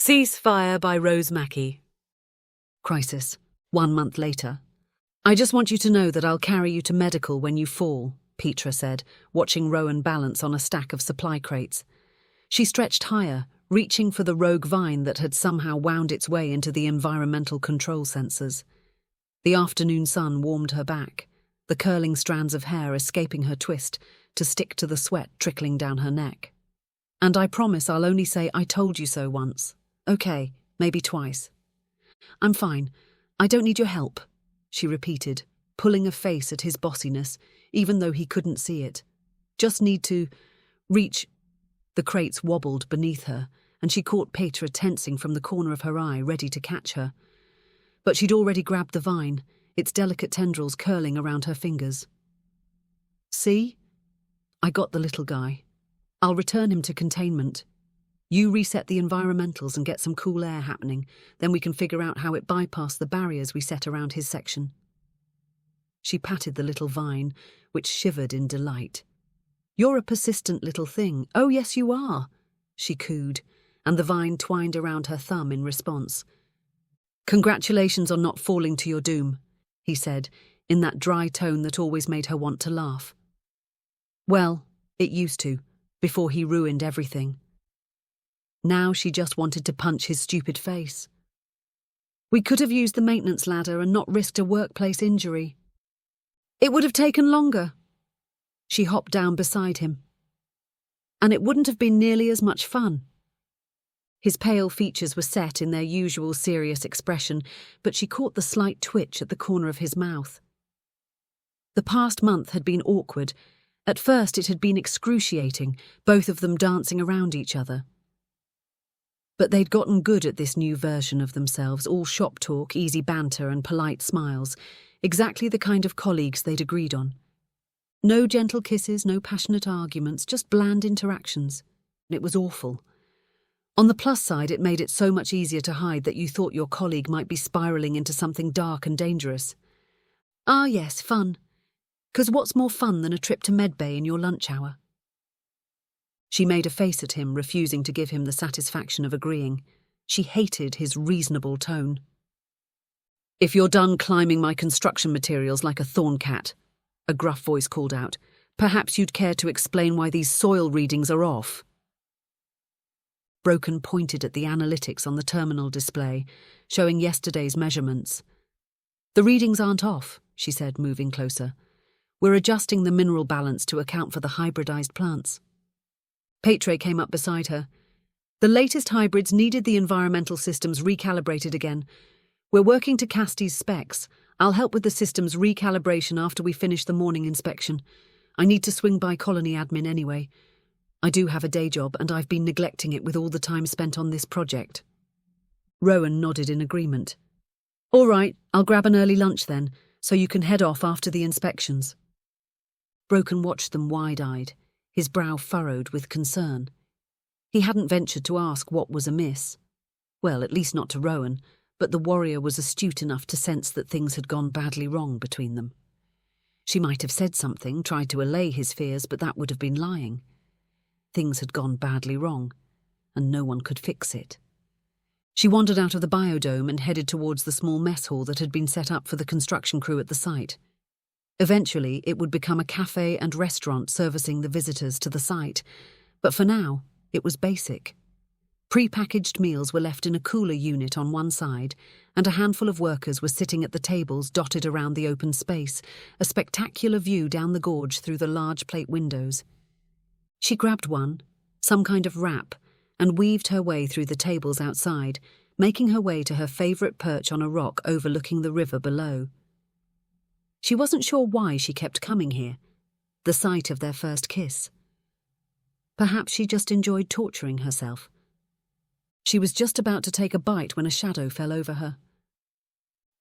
Ceasefire by Rose Mackey. Crisis. 1 month later. I just want you to know that I'll carry you to medical when you fall, Petre said, watching Rowen balance on a stack of supply crates. She stretched higher, reaching for the rogue vine that had somehow wound its way into the environmental control sensors. The afternoon sun warmed her back, the curling strands of hair escaping her twist to stick to the sweat trickling down her neck. And I promise I'll only say I told you so once. Okay, maybe twice. I'm fine. I don't need your help, she repeated, pulling a face at his bossiness, even though he couldn't see it. Just need to reach. The crates wobbled beneath her, and she caught Petre tensing from the corner of her eye, ready to catch her. But she'd already grabbed the vine, its delicate tendrils curling around her fingers. See? I got the little guy. I'll return him to containment. You reset the environmentals and get some cool air happening, then we can figure out how it bypassed the barriers we set around his section. She patted the little vine, which shivered in delight. You're a persistent little thing. Oh, yes, you are, she cooed, and the vine twined around her thumb in response. Congratulations on not falling to your doom, he said, in that dry tone that always made her want to laugh. Well, it used to, before he ruined everything. Now she just wanted to punch his stupid face. We could have used the maintenance ladder and not risked a workplace injury. It would have taken longer. She hopped down beside him. And it wouldn't have been nearly as much fun. His pale features were set in their usual serious expression, but she caught the slight twitch at the corner of his mouth. The past month had been awkward. At first it had been excruciating, both of them dancing around each other. But they'd gotten good at this new version of themselves, all shop talk, easy banter and polite smiles, exactly the kind of colleagues they'd agreed on. No gentle kisses, no passionate arguments, just bland interactions. It was awful. On the plus side, it made it so much easier to hide that you thought your colleague might be spiralling into something dark and dangerous. Ah yes, fun. 'Cause what's more fun than a trip to medbay in your lunch hour? She made a face at him, refusing to give him the satisfaction of agreeing. She hated his reasonable tone. If you're done climbing my construction materials like a thorn cat, a gruff voice called out, perhaps you'd care to explain why these soil readings are off. Broken pointed at the analytics on the terminal display, showing yesterday's measurements. The readings aren't off, she said, moving closer. We're adjusting the mineral balance to account for the hybridized plants. Petre came up beside her. The latest hybrids needed the environmental systems recalibrated again. We're working to Casti's specs. I'll help with the system's recalibration after we finish the morning inspection. I need to swing by colony admin anyway. I do have a day job, and I've been neglecting it with all the time spent on this project. Rowen nodded in agreement. All right, I'll grab an early lunch then, so you can head off after the inspections. Broken watched them wide-eyed, his brow furrowed with concern. He hadn't ventured to ask what was amiss. Well, at least not to Rowen, but the warrior was astute enough to sense that things had gone badly wrong between them. She might have said something, tried to allay his fears, but that would have been lying. Things had gone badly wrong, and no one could fix it. She wandered out of the biodome and headed towards the small mess hall that had been set up for the construction crew at the site. Eventually, it would become a cafe and restaurant servicing the visitors to the site, but for now, it was basic. Pre-packaged meals were left in a cooler unit on one side, and a handful of workers were sitting at the tables dotted around the open space, a spectacular view down the gorge through the large plate windows. She grabbed one, some kind of wrap, and weaved her way through the tables outside, making her way to her favourite perch on a rock overlooking the river below. She wasn't sure why she kept coming here, the site of their first kiss. Perhaps she just enjoyed torturing herself. She was just about to take a bite when a shadow fell over her.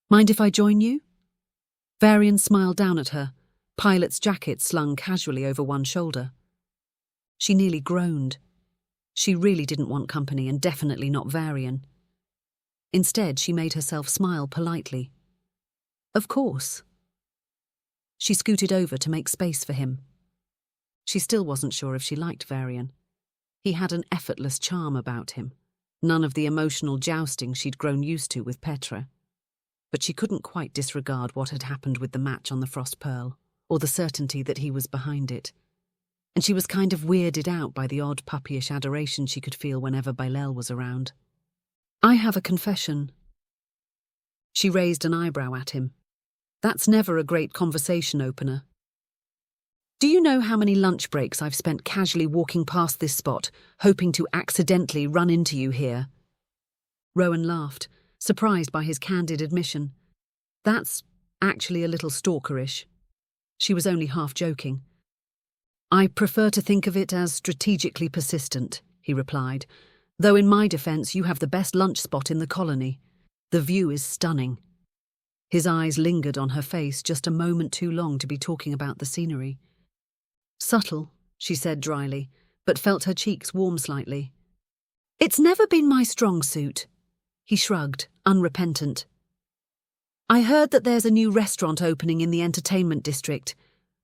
Mind if I join you? Varian smiled down at her, pilot's jacket slung casually over one shoulder. She nearly groaned. She really didn't want company, and definitely not Varian. Instead, she made herself smile politely. Of course. She scooted over to make space for him. She still wasn't sure if she liked Varian. He had an effortless charm about him. None of the emotional jousting she'd grown used to with Petre. But she couldn't quite disregard what had happened with the match on the Frost Pearl, or the certainty that he was behind it. And she was kind of weirded out by the odd puppyish adoration she could feel whenever Bylelle was around. "I have a confession." She raised an eyebrow at him. "That's never a great conversation opener. Do you know how many lunch breaks I've spent casually walking past this spot, hoping to accidentally run into you here?" Rowen laughed, surprised by his candid admission. "That's actually a little stalkerish." She was only half joking. "I prefer to think of it as strategically persistent," he replied, "though in my defense you have the best lunch spot in the colony. The view is stunning." His eyes lingered on her face just a moment too long to be talking about the scenery. "Subtle," she said dryly, but felt her cheeks warm slightly. "It's never been my strong suit." He shrugged, unrepentant. "I heard that there's a new restaurant opening in the entertainment district.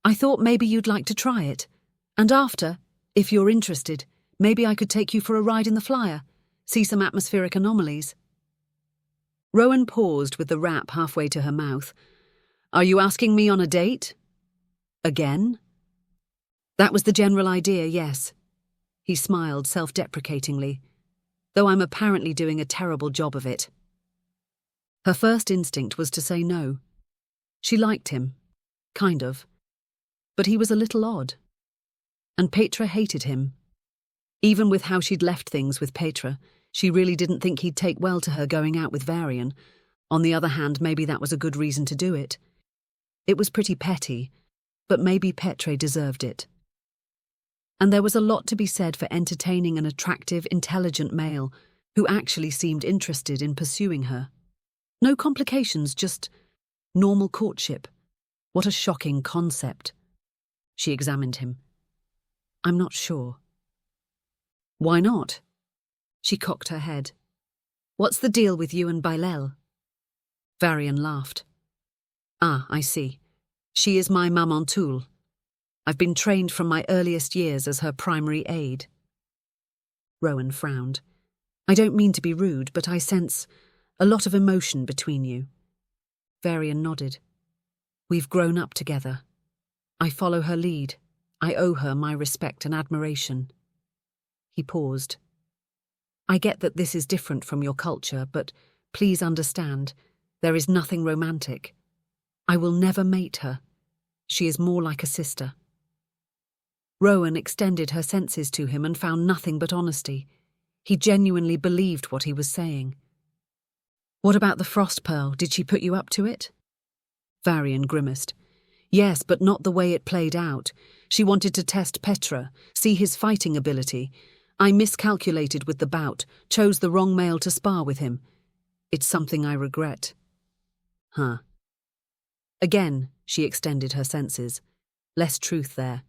I thought maybe you'd like to try it. And after, if you're interested, maybe I could take you for a ride in the flyer, see some atmospheric anomalies." Rowen paused with the wrap halfway to her mouth. "Are you asking me on a date? Again?" "That was the general idea, yes." He smiled self-deprecatingly, "though I'm apparently doing a terrible job of it." Her first instinct was to say no. She liked him, kind of, but he was a little odd. And Petre hated him. Even with how she'd left things with Petre, she really didn't think he'd take well to her going out with Verit. On the other hand, maybe that was a good reason to do it. It was pretty petty, but maybe Petre deserved it. And there was a lot to be said for entertaining an attractive, intelligent male who actually seemed interested in pursuing her. No complications, just normal courtship. What a shocking concept. She examined him. "I'm not sure." "Why not?" She cocked her head. "What's the deal with you and Bylelle?" Varian laughed. "Ah, I see. She is my Maman Bylelle. I've been trained from my earliest years as her primary aide." Rowen frowned. "I don't mean to be rude, but I sense a lot of emotion between you." Varian nodded. "We've grown up together. I follow her lead. I owe her my respect and admiration." He paused. "I get that this is different from your culture, but please understand, there is nothing romantic. I will never mate her. She is more like a sister." Rowen extended her senses to him and found nothing but honesty. He genuinely believed what he was saying. "What about the Frost Pearl? Did she put you up to it?" Varian grimaced. "Yes, but not the way it played out. She wanted to test Petre, see his fighting ability. I miscalculated with the bout, chose the wrong male to spar with him. It's something I regret." "Huh." Again, she extended her senses. Less truth there.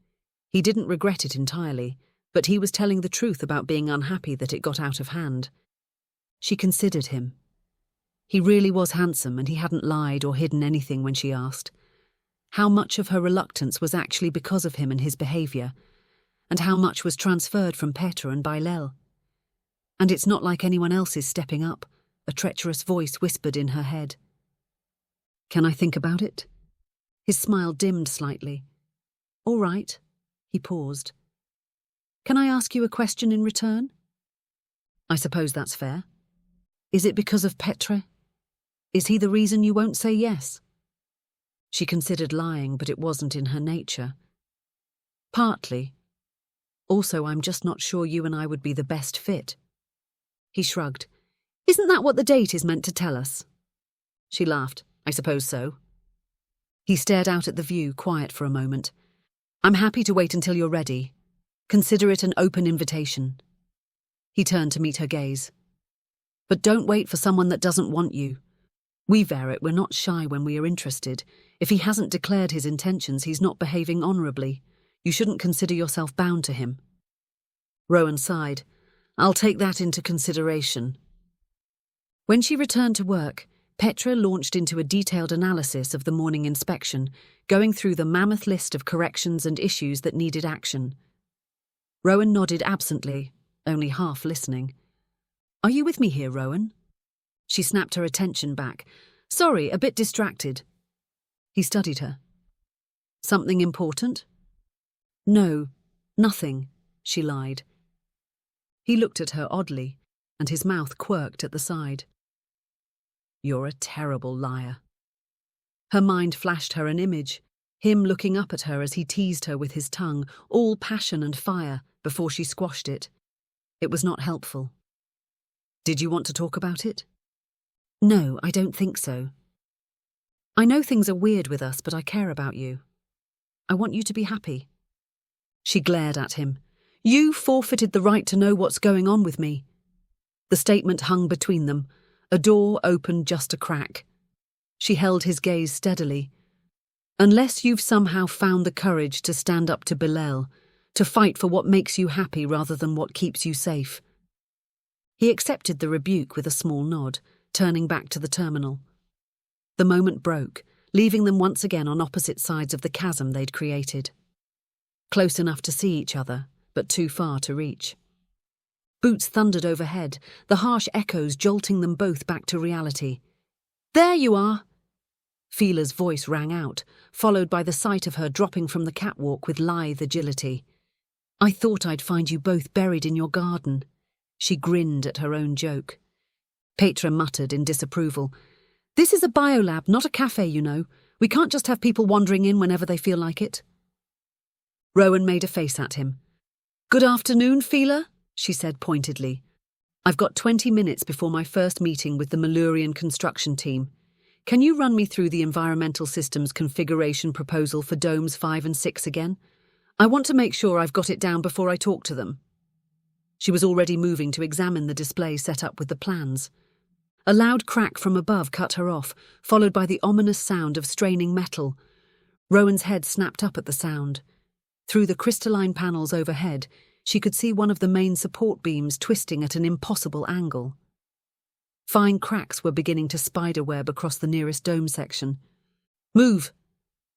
He didn't regret it entirely, but he was telling the truth about being unhappy that it got out of hand. She considered him. He really was handsome, and he hadn't lied or hidden anything when she asked. How much of her reluctance was actually because of him and his behaviour, and how much was transferred from Petre and Bylelle? "And it's not like anyone else is stepping up," a treacherous voice whispered in her head. "Can I think about it?" His smile dimmed slightly. "All right." He paused. "Can I ask you a question in return?" "I suppose that's fair. Is it because of Petre? Is he the reason you won't say yes?" She considered lying, but it wasn't in her nature. "Partly. Also, I'm just not sure you and I would be the best fit." He shrugged. "Isn't that what the date is meant to tell us?" She laughed. "I suppose so." He stared out at the view, quiet for a moment. "I'm happy to wait until you're ready. Consider it an open invitation." He turned to meet her gaze. "But don't wait for someone that doesn't want you. We Verit, we're not shy when we are interested. If he hasn't declared his intentions, he's not behaving honourably. You shouldn't consider yourself bound to him." Rowen sighed. "I'll take that into consideration." When she returned to work, Petre launched into a detailed analysis of the morning inspection, going through the mammoth list of corrections and issues that needed action. Rowen nodded absently, only half listening. Are you with me here, Rowen? She snapped her attention back. Sorry, a bit distracted. He studied her. Something important? No, nothing, she lied. He looked at her oddly, and his mouth quirked at the side. You're a terrible liar. Her mind flashed her an image, him looking up at her as he teased her with his tongue, all passion and fire, before she squashed it. It was not helpful. Did you want to talk about it? No, I don't think so. I know things are weird with us, but I care about you. I want you to be happy. She glared at him. You forfeited the right to know what's going on with me. The statement hung between them. A door opened just a crack. She held his gaze steadily. Unless you've somehow found the courage to stand up to Bylelle, to fight for what makes you happy rather than what keeps you safe. He accepted the rebuke with a small nod, turning back to the terminal. The moment broke, leaving them once again on opposite sides of the chasm they'd created. Close enough to see each other, but too far to reach. Boots thundered overhead, the harsh echoes jolting them both back to reality. There you are! Fila's voice rang out, followed by the sight of her dropping from the catwalk with lithe agility. I thought I'd find you both buried in your garden. She grinned at her own joke. Petre muttered in disapproval. This is a biolab, not a cafe, you know. We can't just have people wandering in whenever they feel like it. Rowen made a face at him. Good afternoon, Fila, she said pointedly. I've got 20 minutes before my first meeting with the Malurian construction team. Can you run me through the environmental systems configuration proposal for Domes 5 and 6 again? I want to make sure I've got it down before I talk to them. She was already moving to examine the display set up with the plans. A loud crack from above cut her off, followed by the ominous sound of straining metal. Rowen's head snapped up at the sound. Through the crystalline panels overhead, she could see one of the main support beams twisting at an impossible angle. Fine cracks were beginning to spiderweb across the nearest dome section. Move!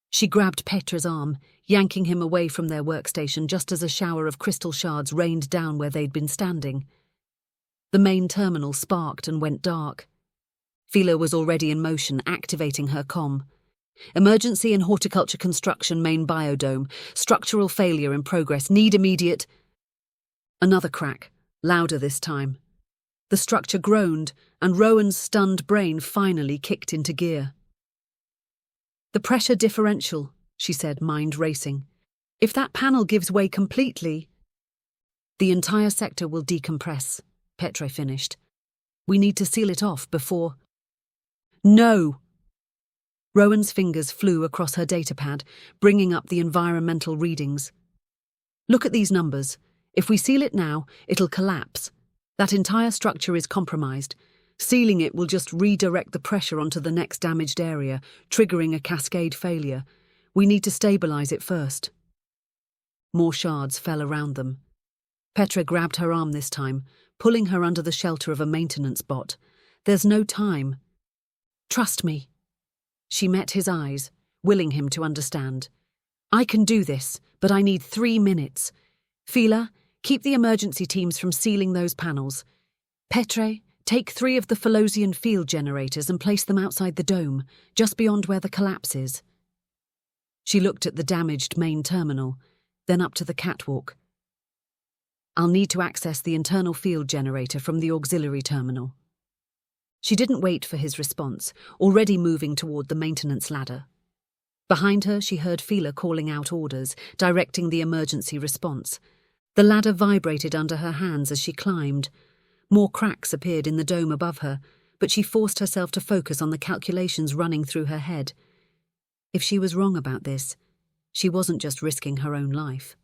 She grabbed Petre-'s arm, yanking him away from their workstation just as a shower of crystal shards rained down where they'd been standing. The main terminal sparked and went dark. Fila was already in motion, activating her comm. Emergency in horticulture construction main biodome. Structural failure in progress. Need immediate... Another crack, louder this time. The structure groaned, and Rowen's stunned brain finally kicked into gear. The pressure differential, she said, mind racing. If that panel gives way completely... The entire sector will decompress, Petre finished. We need to seal it off before... No! Rowen's fingers flew across her datapad, bringing up the environmental readings. Look at these numbers. If we seal it now, it'll collapse. That entire structure is compromised. Sealing it will just redirect the pressure onto the next damaged area, triggering a cascade failure. We need to stabilize it first. More shards fell around them. Petre grabbed her arm this time, pulling her under the shelter of a maintenance bot. There's no time. Trust me. She met his eyes, willing him to understand. I can do this, but I need 3 minutes. Fila, keep the emergency teams from sealing those panels. Petre, take 3 of the Phalosian field generators and place them outside the dome, just beyond where the collapse is. She looked at the damaged main terminal, then up to the catwalk. I'll need to access the internal field generator from the auxiliary terminal. She didn't wait for his response, already moving toward the maintenance ladder. Behind her, she heard Fila calling out orders, directing the emergency response. The ladder vibrated under her hands as she climbed. More cracks appeared in the dome above her, but she forced herself to focus on the calculations running through her head. If she was wrong about this, she wasn't just risking her own life.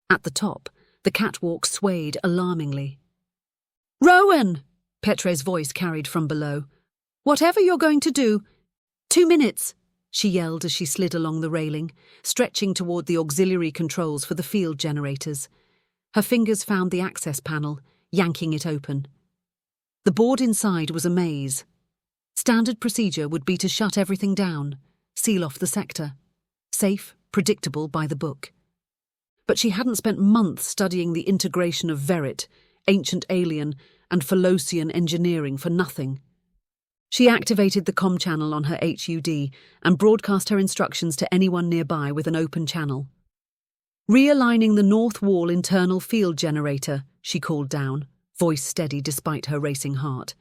At the top, the catwalk swayed alarmingly. Rowen! Petre's voice carried from below. Whatever you're going to do, 2 minutes, she yelled as she slid along the railing, stretching toward the auxiliary controls for the field generators. Her fingers found the access panel, yanking it open. The board inside was a maze. Standard procedure would be to shut everything down, seal off the sector. Safe, predictable by the book. But she hadn't spent months studying the integration of Verit, ancient alien, and Falosian engineering for nothing. She activated the comm channel on her HUD and broadcast her instructions to anyone nearby with an open channel. "Realigning the north wall internal field generator," she called down, voice steady despite her racing heart.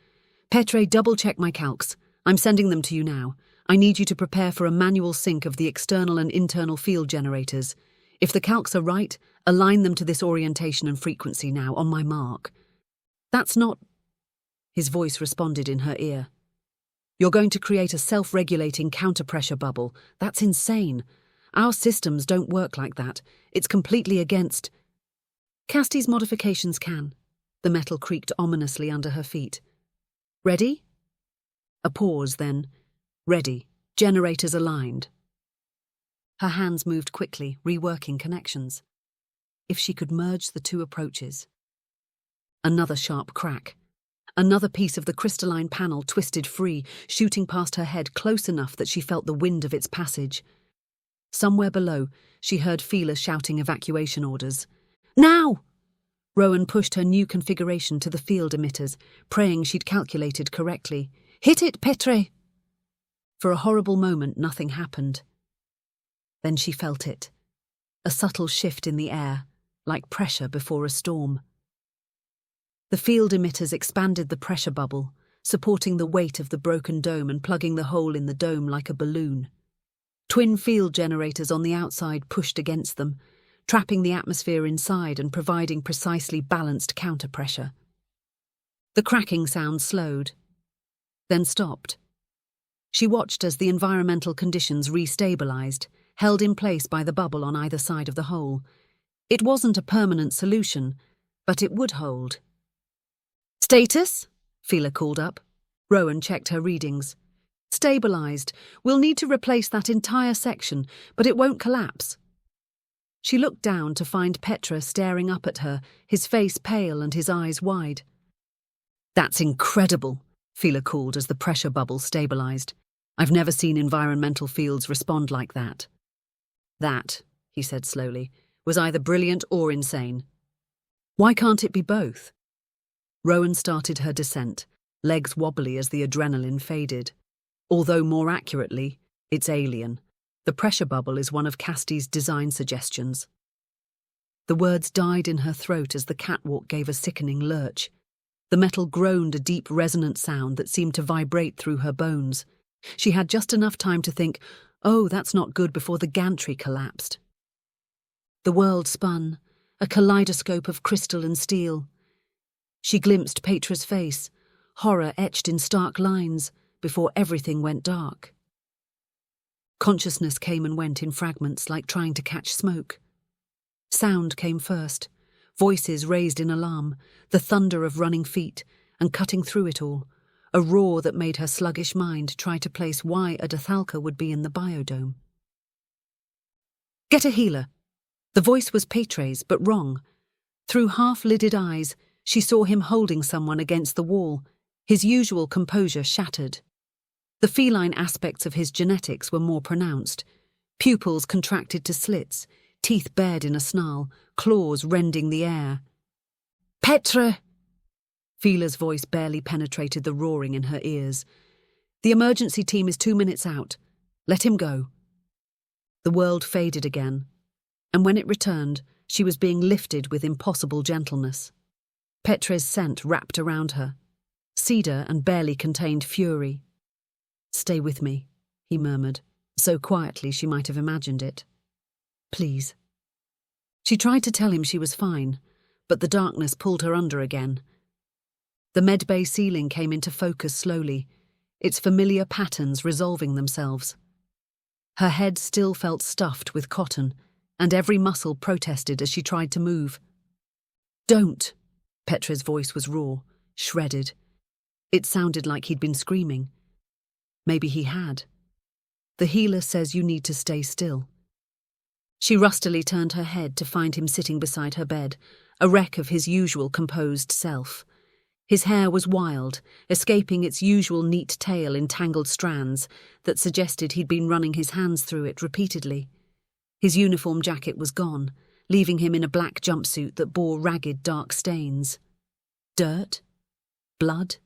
"Petre, double-check my calcs. I'm sending them to you now. I need you to prepare for a manual sync of the external and internal field generators. If the calcs are right, align them to this orientation and frequency now, on my mark." "That's not—" His voice responded in her ear. "You're going to create a self-regulating counter-pressure bubble. That's insane. Our systems don't work like that. It's completely against—" "Casti's modifications can." The metal creaked ominously under her feet. "Ready?" A pause, then, "Ready. Generators aligned." Her hands moved quickly, reworking connections. If she could merge the two approaches. Another sharp crack. Another piece of the crystalline panel twisted free, shooting past her head close enough that she felt the wind of its passage. Somewhere below, she heard Fila shouting evacuation orders. "Now!" Rowen pushed her new configuration to the field emitters, praying she'd calculated correctly. "Hit it, Petre!" For a horrible moment, nothing happened. Then she felt it. A subtle shift in the air, like pressure before a storm. The field emitters expanded the pressure bubble, supporting the weight of the broken dome and plugging the hole in the dome like a balloon. Twin field generators on the outside pushed against them, trapping the atmosphere inside and providing precisely balanced counter-pressure. The cracking sound slowed, then stopped. She watched as the environmental conditions restabilized, held in place by the bubble on either side of the hole. It wasn't a permanent solution, but it would hold. "Status?" Fila called up. Rowen checked her readings. "Stabilized. We'll need to replace that entire section, but it won't collapse." She looked down to find Petre staring up at her, his face pale and his eyes wide. "That's incredible," Fila called as the pressure bubble stabilized. "I've never seen environmental fields respond like that." "That," he said slowly, "was either brilliant or insane. Why can't it be both?" Rowen started her descent, legs wobbly as the adrenaline faded. Although more accurately, it's alien. The pressure bubble is one of Casti's design suggestions. The words died in her throat as the catwalk gave a sickening lurch. The metal groaned a deep resonant sound that seemed to vibrate through her bones. She had just enough time to think, "Oh, that's not good," before the gantry collapsed. The world spun, a kaleidoscope of crystal and steel. She glimpsed Petre's face, horror etched in stark lines, before everything went dark. Consciousness came and went in fragments like trying to catch smoke. Sound came first, voices raised in alarm, the thunder of running feet, and cutting through it all, a roar that made her sluggish mind try to place why a Dathalka would be in the biodome. "Get a healer." The voice was Petre's, but wrong. Through half-lidded eyes, she saw him holding someone against the wall, his usual composure shattered. The feline aspects of his genetics were more pronounced. Pupils contracted to slits, teeth bared in a snarl, claws rending the air. "Petre!" Fila's voice barely penetrated the roaring in her ears. "The emergency team is 2 minutes out. Let him go." The world faded again, and when it returned, she was being lifted with impossible gentleness. Petre's scent wrapped around her, cedar and barely contained fury. "Stay with me," he murmured, so quietly she might have imagined it. "Please." She tried to tell him she was fine, but the darkness pulled her under again. The medbay ceiling came into focus slowly, its familiar patterns resolving themselves. Her head still felt stuffed with cotton, and every muscle protested as she tried to move. "Don't!" Petre's voice was raw, shredded. It sounded like he'd been screaming. Maybe he had. "The healer says you need to stay still." She rustily turned her head to find him sitting beside her bed, a wreck of his usual composed self. His hair was wild, escaping its usual neat tail in tangled strands that suggested he'd been running his hands through it repeatedly. His uniform jacket was gone, leaving him in a black jumpsuit that bore ragged dark stains. Dirt? Blood?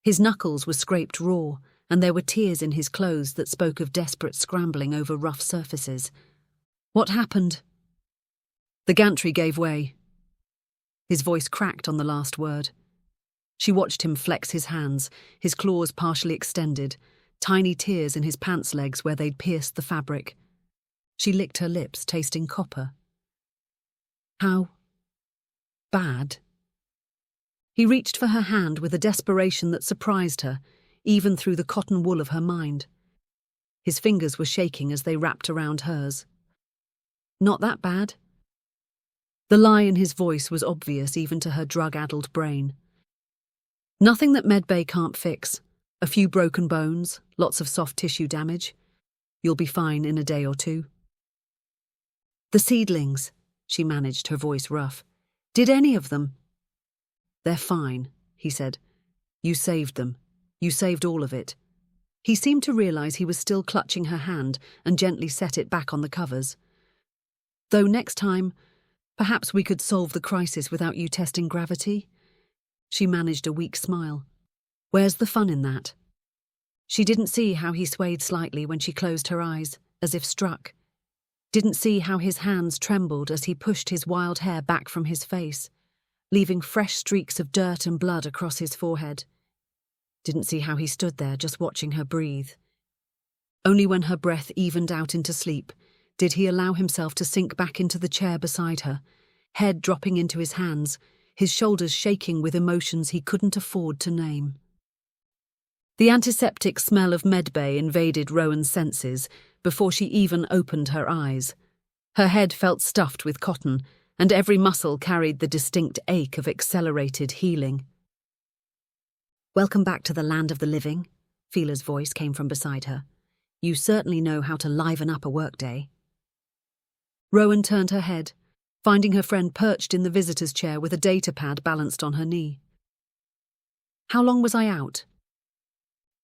His knuckles were scraped raw, and there were tears in his clothes that spoke of desperate scrambling over rough surfaces. What happened? The gantry gave way. His voice cracked on the last word. She watched him flex his hands, his claws partially extended, tiny tears in his pants legs where they'd pierced the fabric. She licked her lips, tasting copper. How bad? He reached for her hand with a desperation that surprised her, even through the cotton wool of her mind. His fingers were shaking as they wrapped around hers. Not that bad. The lie in his voice was obvious even to her drug-addled brain. Nothing that medbay can't fix. A few broken bones, lots of soft tissue damage. You'll be fine in a day or two. The seedlings, she managed, her voice rough. Did any of them? They're fine, he said. You saved them. You saved all of it. He seemed to realize he was still clutching her hand and gently set it back on the covers. Though next time, perhaps we could solve the crisis without you testing gravity? She managed a weak smile. Where's the fun in that? She didn't see how he swayed slightly when she closed her eyes, as if struck. Didn't see how his hands trembled as he pushed his wild hair back from his face, leaving fresh streaks of dirt and blood across his forehead. Didn't see how he stood there just watching her breathe. Only when her breath evened out into sleep did he allow himself to sink back into the chair beside her, head dropping into his hands, his shoulders shaking with emotions he couldn't afford to name. The antiseptic smell of medbay invaded Rowen's senses before she even opened her eyes. Her head felt stuffed with cotton, and every muscle carried the distinct ache of accelerated healing. Welcome back to the land of the living, Fila's voice came from beside her. You certainly know how to liven up a workday. Rowen turned her head, finding her friend perched in the visitor's chair with a data pad balanced on her knee. How long was I out?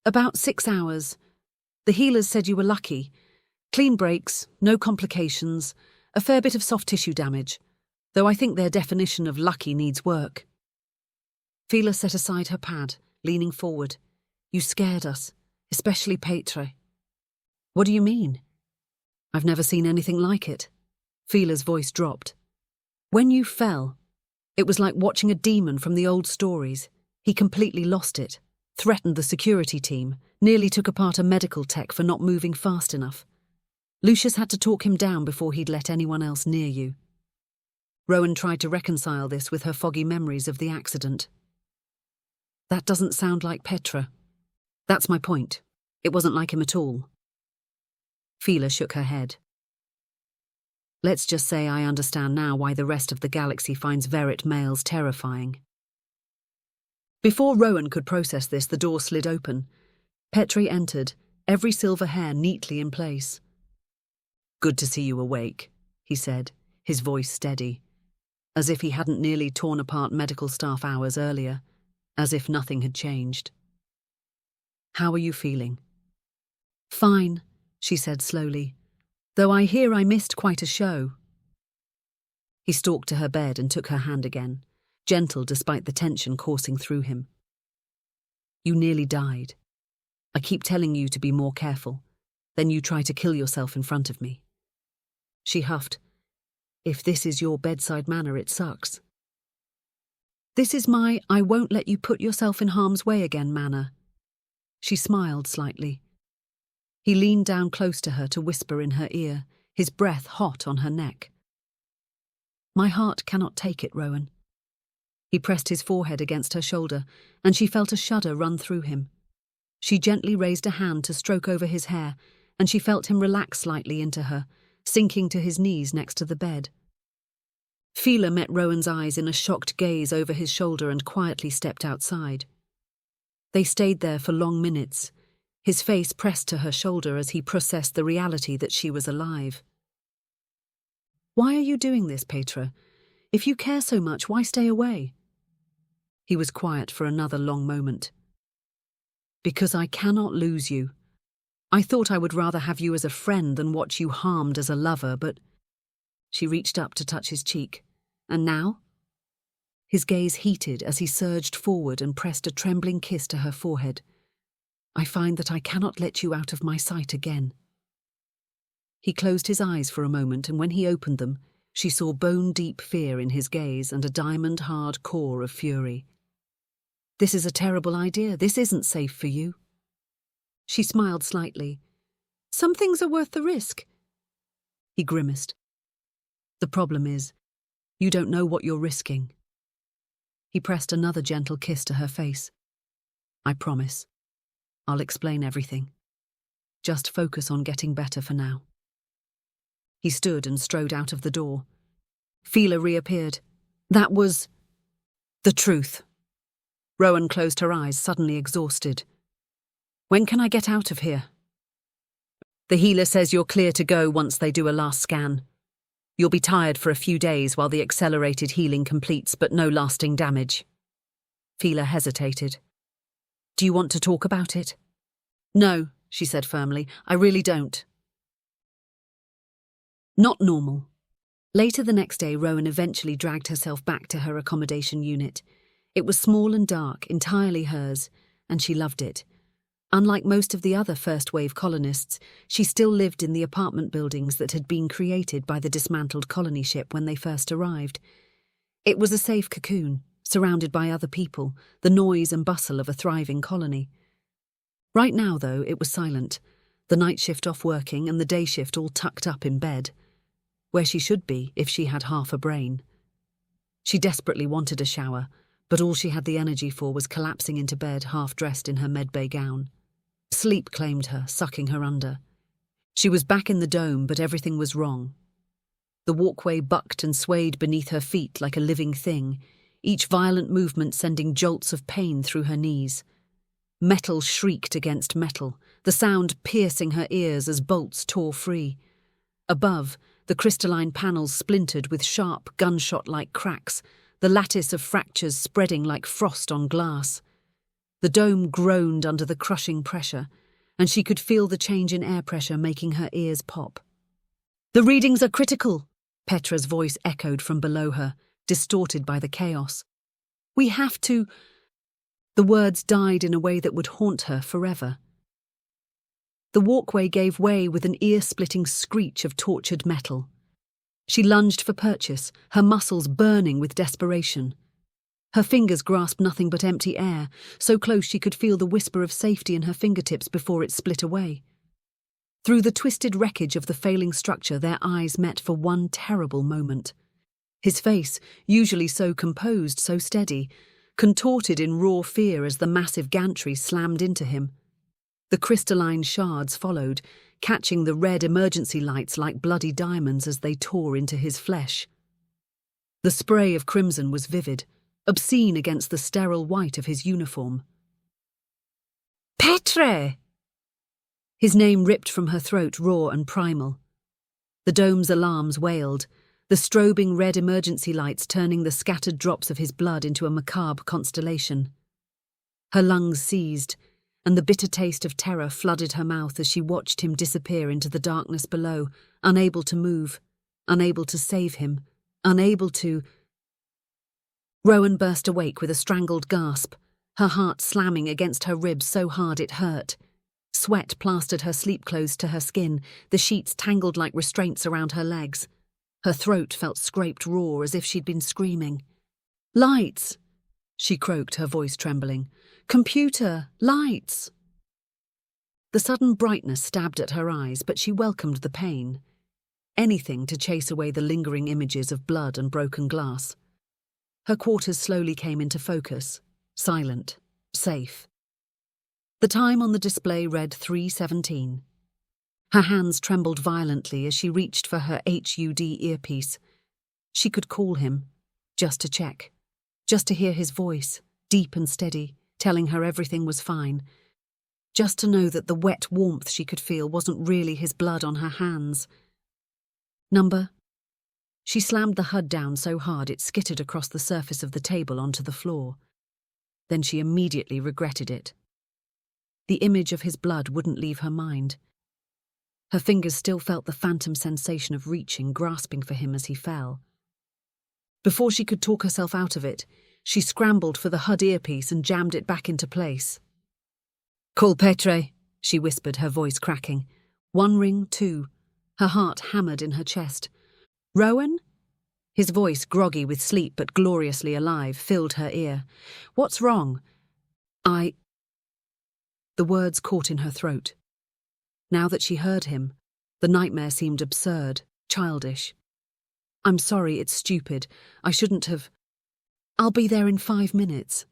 About 6 hours. The healers said you were lucky. Clean breaks, no complications, a fair bit of soft tissue damage, though I think their definition of lucky needs work. Fila set aside her pad, leaning forward. You scared us, especially Petre. What do you mean? I've never seen anything like it. Fila's voice dropped. When you fell, it was like watching a demon from the old stories. He completely lost it, threatened the security team, nearly took apart a medical tech for not moving fast enough. Lucius had to talk him down before he'd let anyone else near you. Rowen tried to reconcile this with her foggy memories of the accident. That doesn't sound like Petre. That's my point. It wasn't like him at all. Fila shook her head. Let's just say I understand now why the rest of the galaxy finds Verit males terrifying. Before Rowen could process this, the door slid open. Petre entered, every silver hair neatly in place. Good to see you awake, he said, his voice steady, as if he hadn't nearly torn apart medical staff hours earlier, as if nothing had changed. How are you feeling? Fine, she said slowly, though I hear I missed quite a show. He stalked to her bed and took her hand again, gentle despite the tension coursing through him. You nearly died. I keep telling you to be more careful. Then you try to kill yourself in front of me. She huffed. If this is your bedside manner, it sucks. This is my I won't let you put yourself in harm's way again manner. She smiled slightly. He leaned down close to her to whisper in her ear, his breath hot on her neck. My heart cannot take it, Rowen. He pressed his forehead against her shoulder, and she felt a shudder run through him. She gently raised a hand to stroke over his hair, and she felt him relax slightly into her, sinking to his knees next to the bed. Fila met Rowen's eyes in a shocked gaze over his shoulder and quietly stepped outside. They stayed there for long minutes, his face pressed to her shoulder as he processed the reality that she was alive. Why are you doing this, Petre? If you care so much, why stay away? He was quiet for another long moment. Because I cannot lose you. I thought I would rather have you as a friend than watch you harmed as a lover, but... She reached up to touch his cheek. And now? His gaze heated as he surged forward and pressed a trembling kiss to her forehead. "I find that I cannot let you out of my sight again." He closed his eyes for a moment, and when he opened them, she saw bone-deep fear in his gaze and a diamond-hard core of fury. "This is a terrible idea. This isn't safe for you." She smiled slightly. "Some things are worth the risk." He grimaced. "The problem is, you don't know what you're risking." He pressed another gentle kiss to her face. "I promise. I'll explain everything. Just focus on getting better for now." He stood and strode out of the door. Fila reappeared. "That was the truth." Rowen closed her eyes, suddenly exhausted. "When can I get out of here?" "The healer says you're clear to go once they do a last scan. You'll be tired for a few days while the accelerated healing completes, but no lasting damage." Fila hesitated. "Do you want to talk about it?" "No," she said firmly. "I really don't." Not normal. Later the next day, Rowen eventually dragged herself back to her accommodation unit. It was small and dark, entirely hers, and she loved it. Unlike most of the other first-wave colonists, she still lived in the apartment buildings that had been created by the dismantled colony ship when they first arrived. It was a safe cocoon, surrounded by other people, the noise and bustle of a thriving colony. Right now, though, it was silent, the night shift off working and the day shift all tucked up in bed, where she should be if she had half a brain. She desperately wanted a shower, but all she had the energy for was collapsing into bed, half-dressed in her medbay gown. Sleep claimed her, sucking her under. She was back in the dome, but everything was wrong. The walkway bucked and swayed beneath her feet like a living thing, each violent movement sending jolts of pain through her knees. Metal shrieked against metal, the sound piercing her ears as bolts tore free. Above, the crystalline panels splintered with sharp, gunshot-like cracks, the lattice of fractures spreading like frost on glass. The dome groaned under the crushing pressure, and she could feel the change in air pressure making her ears pop. "The readings are critical," Petra's voice echoed from below her, distorted by the chaos. "We have to—" The words died in a way that would haunt her forever. The walkway gave way with an ear-splitting screech of tortured metal. She lunged for purchase, her muscles burning with desperation. Her fingers grasped nothing but empty air, so close she could feel the whisper of safety in her fingertips before it split away. Through the twisted wreckage of the failing structure, their eyes met for one terrible moment. His face, usually so composed, so steady, contorted in raw fear as the massive gantry slammed into him. The crystalline shards followed, catching the red emergency lights like bloody diamonds as they tore into his flesh. The spray of crimson was vivid, obscene against the sterile white of his uniform. "Petre!" His name ripped from her throat, raw and primal. The dome's alarms wailed, the strobing red emergency lights turning the scattered drops of his blood into a macabre constellation. Her lungs seized, and the bitter taste of terror flooded her mouth as she watched him disappear into the darkness below, unable to move, unable to save him, unable to— Rowen burst awake with a strangled gasp, her heart slamming against her ribs so hard it hurt. Sweat plastered her sleep clothes to her skin, the sheets tangled like restraints around her legs. Her throat felt scraped raw as if she'd been screaming. "Lights!" she croaked, her voice trembling. "Computer! Lights!" The sudden brightness stabbed at her eyes, but she welcomed the pain. Anything to chase away the lingering images of blood and broken glass. Her quarters slowly came into focus, silent, safe. The time on the display read 3:17. Her hands trembled violently as she reached for her HUD earpiece. She could call him, just to check, just to hear his voice, deep and steady, telling her everything was fine. Just to know that the wet warmth she could feel wasn't really his blood on her hands. Number? She slammed the HUD down so hard it skittered across the surface of the table onto the floor. Then she immediately regretted it. The image of his blood wouldn't leave her mind. Her fingers still felt the phantom sensation of reaching, grasping for him as he fell. Before she could talk herself out of it, she scrambled for the HUD earpiece and jammed it back into place. "Call Petre," she whispered, her voice cracking. One ring, two. Her heart hammered in her chest. "Rowen?" His voice, groggy with sleep but gloriously alive, filled her ear. "What's wrong?" The words caught in her throat. Now that she heard him, the nightmare seemed absurd, childish. "I'm sorry, it's stupid. I shouldn't have. I'll be there in 5 minutes."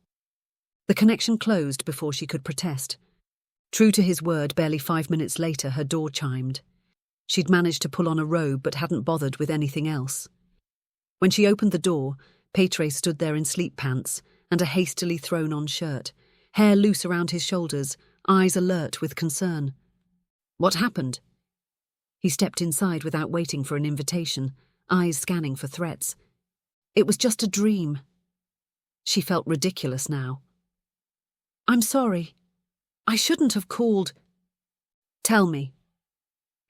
The connection closed before she could protest. True to his word, barely 5 minutes later, her door chimed. She'd managed to pull on a robe but hadn't bothered with anything else. When she opened the door, Petre stood there in sleep pants and a hastily thrown-on shirt, hair loose around his shoulders, eyes alert with concern. "What happened?" He stepped inside without waiting for an invitation, eyes scanning for threats. "It was just a dream." She felt ridiculous now. "I'm sorry. I shouldn't have called." "Tell me."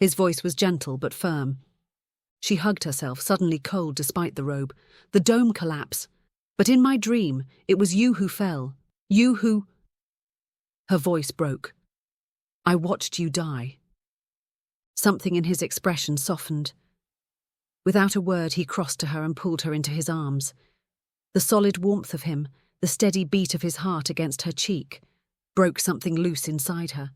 His voice was gentle but firm. She hugged herself, suddenly cold despite the robe. "The dome collapse. But in my dream, it was you who fell. You who—" Her voice broke. "I watched you die." Something in his expression softened. Without a word, he crossed to her and pulled her into his arms. The solid warmth of him, the steady beat of his heart against her cheek, broke something loose inside her.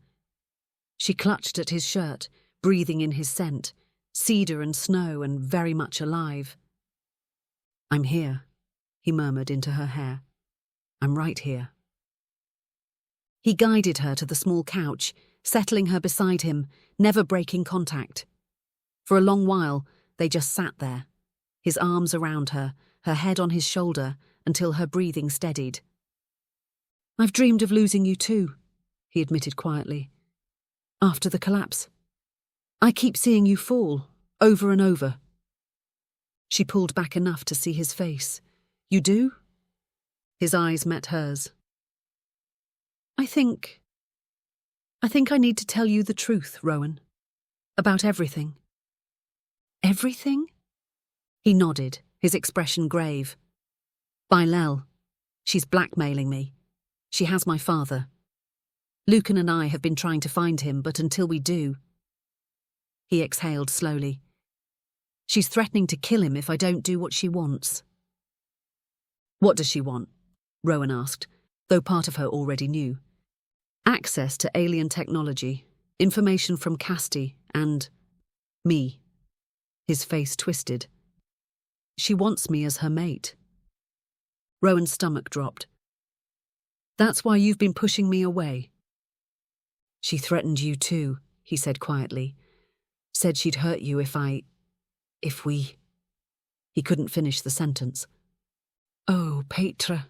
She clutched at his shirt, breathing in his scent, cedar and snow and very much alive. "I'm here," he murmured into her hair. "I'm right here." He guided her to the small couch, settling her beside him, never breaking contact. For a long while, they just sat there, his arms around her, her head on his shoulder, until her breathing steadied. "I've dreamed of losing you too," he admitted quietly. "After the collapse. I keep seeing you fall, over and over." She pulled back enough to see his face. "You do?" His eyes met hers. I think I need to tell you the truth, Rowen. About everything." "Everything?" He nodded, his expression grave. "Bylelle. She's blackmailing me. She has my father. Lucan and I have been trying to find him, but until we do—" He exhaled slowly. "She's threatening to kill him if I don't do what she wants." "What does she want?" Rowen asked, though part of her already knew. "Access to alien technology, information from Casti, and me." His face twisted. "She wants me as her mate." Rowen's stomach dropped. "That's why you've been pushing me away." "She threatened you too," he said quietly. "Said she'd hurt you if we—" He couldn't finish the sentence. "Oh, Petre."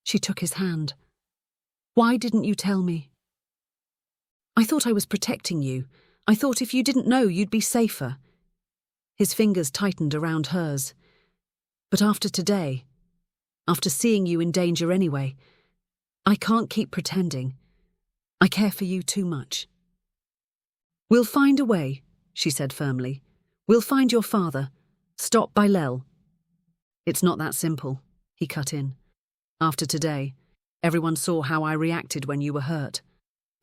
She took his hand. "Why didn't you tell me?" "I thought I was protecting you. I thought if you didn't know, you'd be safer." His fingers tightened around hers. "But after today, after seeing you in danger anyway, I can't keep pretending. I care for you too much." "We'll find a way," she said firmly. "We'll find your father. Stop Bylelle." "It's not that simple," he cut in. "After today, everyone saw how I reacted when you were hurt.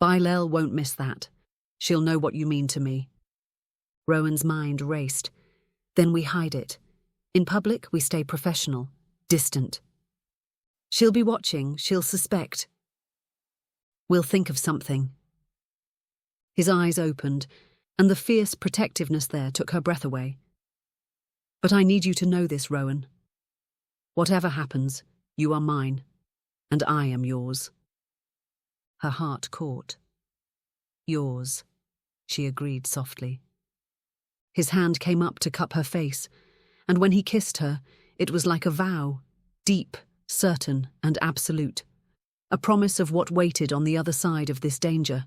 Bylelle won't miss that. She'll know what you mean to me." Rowen's mind raced. "Then we hide it. In public, we stay professional, distant. She'll be watching, she'll suspect. We'll think of something." His eyes opened, and the fierce protectiveness there took her breath away. "But I need you to know this, Rowen. Whatever happens, you are mine, and I am yours." Her heart caught. "Yours," she agreed softly. His hand came up to cup her face, and when he kissed her, it was like a vow, deep, certain, and absolute, a promise of what waited on the other side of this danger.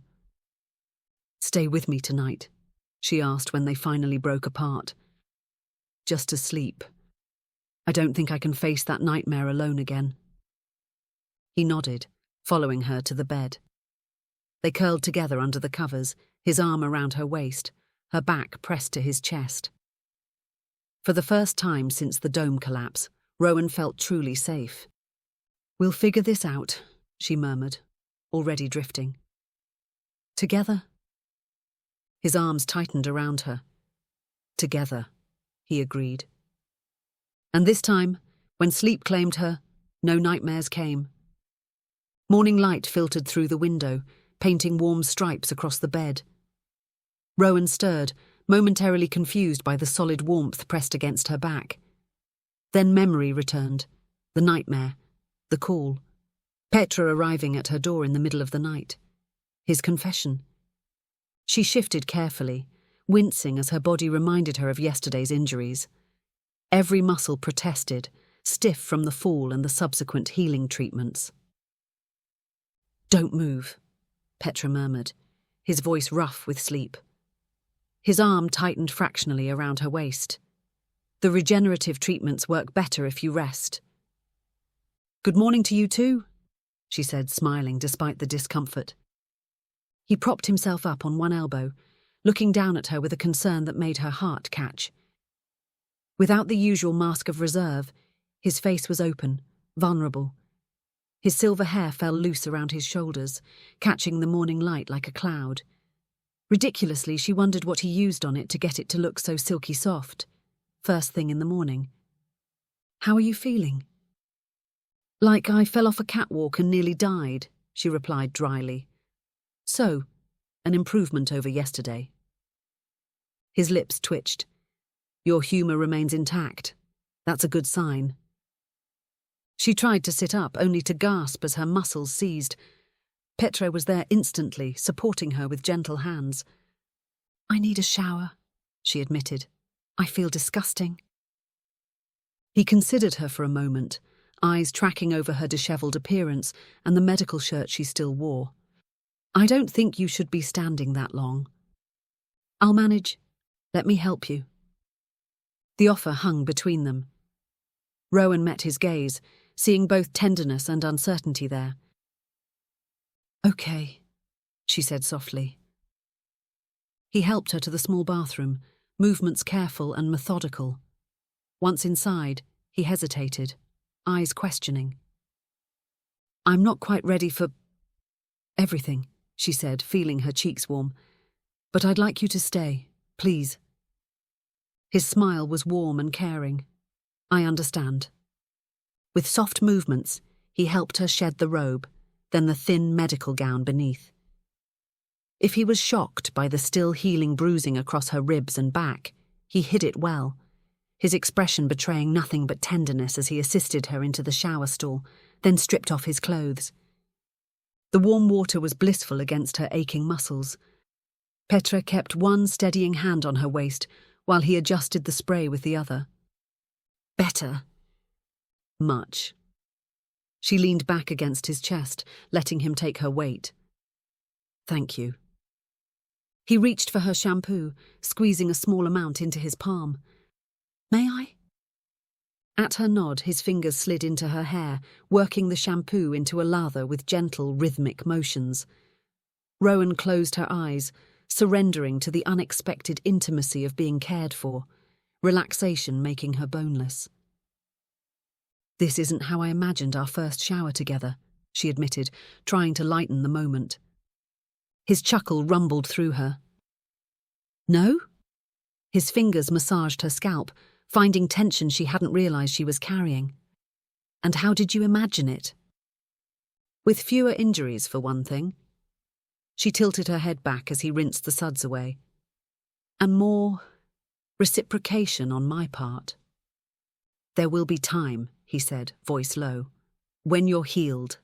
"Stay with me tonight," she asked when they finally broke apart. "Just to sleep. I don't think I can face that nightmare alone again." He nodded, following her to the bed. They curled together under the covers, his arm around her waist, her back pressed to his chest. For the first time since the dome collapse, Rowen felt truly safe. "We'll figure this out," she murmured, already drifting. "Together?" His arms tightened around her. "Together," he agreed. And this time, when sleep claimed her, no nightmares came. Morning light filtered through the window, painting warm stripes across the bed. Rowen stirred, momentarily confused by the solid warmth pressed against her back. Then memory returned, the nightmare, the call. Petre arriving at her door in the middle of the night. His confession. She shifted carefully, wincing as her body reminded her of yesterday's injuries. Every muscle protested, stiff from the fall and the subsequent healing treatments. "Don't move," Petre murmured, his voice rough with sleep. His arm tightened fractionally around her waist. "The regenerative treatments work better if you rest." "Good morning to you too," she said, smiling despite the discomfort. He propped himself up on one elbow, looking down at her with a concern that made her heart catch. Without the usual mask of reserve, his face was open, vulnerable. His silver hair fell loose around his shoulders, catching the morning light like a cloud. Ridiculously, she wondered what he used on it to get it to look so silky soft. First thing in the morning. "How are you feeling?" "Like I fell off a catwalk and nearly died," she replied dryly. "So, an improvement over yesterday." His lips twitched. "Your humour remains intact. That's a good sign." She tried to sit up, only to gasp as her muscles seized. Petre was there instantly, supporting her with gentle hands. "I need a shower," she admitted. "I feel disgusting." He considered her for a moment, eyes tracking over her dishevelled appearance and the medical shirt she still wore. "I don't think you should be standing that long." "I'll manage. Let me help you." The offer hung between them. Rowen met his gaze, seeing both tenderness and uncertainty there. "Okay," she said softly. He helped her to the small bathroom, movements careful and methodical. Once inside, he hesitated, eyes questioning. "I'm not quite ready for everything," she said, feeling her cheeks warm. "But I'd like you to stay, please." His smile was warm and caring. "I understand." With soft movements, he helped her shed the robe, then the thin medical gown beneath. If he was shocked by the still healing bruising across her ribs and back, he hid it well, his expression betraying nothing but tenderness as he assisted her into the shower stall, then stripped off his clothes. The warm water was blissful against her aching muscles. Petre kept one steadying hand on her waist while he adjusted the spray with the other. "Better." "Much." She leaned back against his chest, letting him take her weight. "Thank you." He reached for her shampoo, squeezing a small amount into his palm. "May I?" At her nod, his fingers slid into her hair, working the shampoo into a lather with gentle, rhythmic motions. Rowen closed her eyes, surrendering to the unexpected intimacy of being cared for, relaxation making her boneless. "This isn't how I imagined our first shower together," she admitted, trying to lighten the moment. His chuckle rumbled through her. "No?" His fingers massaged her scalp, finding tension she hadn't realized she was carrying. "And how did you imagine it?" "With fewer injuries, for one thing." She tilted her head back as he rinsed the suds away. "And more reciprocation on my part." "There will be time," he said, voice low. "When you're healed."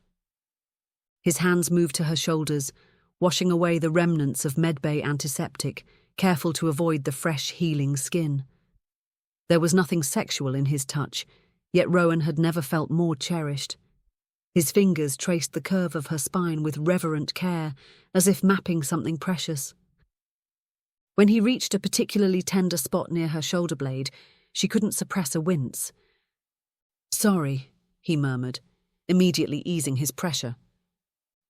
His hands moved to her shoulders, washing away the remnants of medbay antiseptic, careful to avoid the fresh, healing skin. There was nothing sexual in his touch, yet Rowen had never felt more cherished. His fingers traced the curve of her spine with reverent care, as if mapping something precious. When he reached a particularly tender spot near her shoulder blade, she couldn't suppress a wince. "Sorry," he murmured, immediately easing his pressure.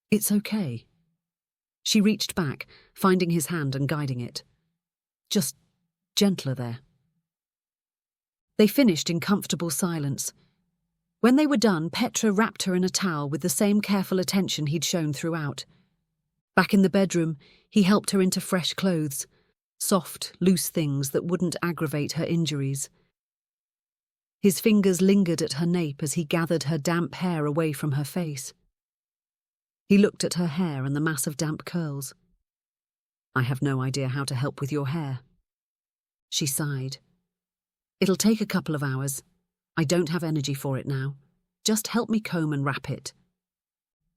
"It's okay." She reached back, finding his hand and guiding it. "Just gentler there." They finished in comfortable silence. When they were done, Petre wrapped her in a towel with the same careful attention he'd shown throughout. Back in the bedroom, he helped her into fresh clothes, soft, loose things that wouldn't aggravate her injuries. His fingers lingered at her nape as he gathered her damp hair away from her face. He looked at her hair and the mass of damp curls. "I have no idea how to help with your hair." She sighed. "It'll take a couple of hours. I don't have energy for it now. Just help me comb and wrap it."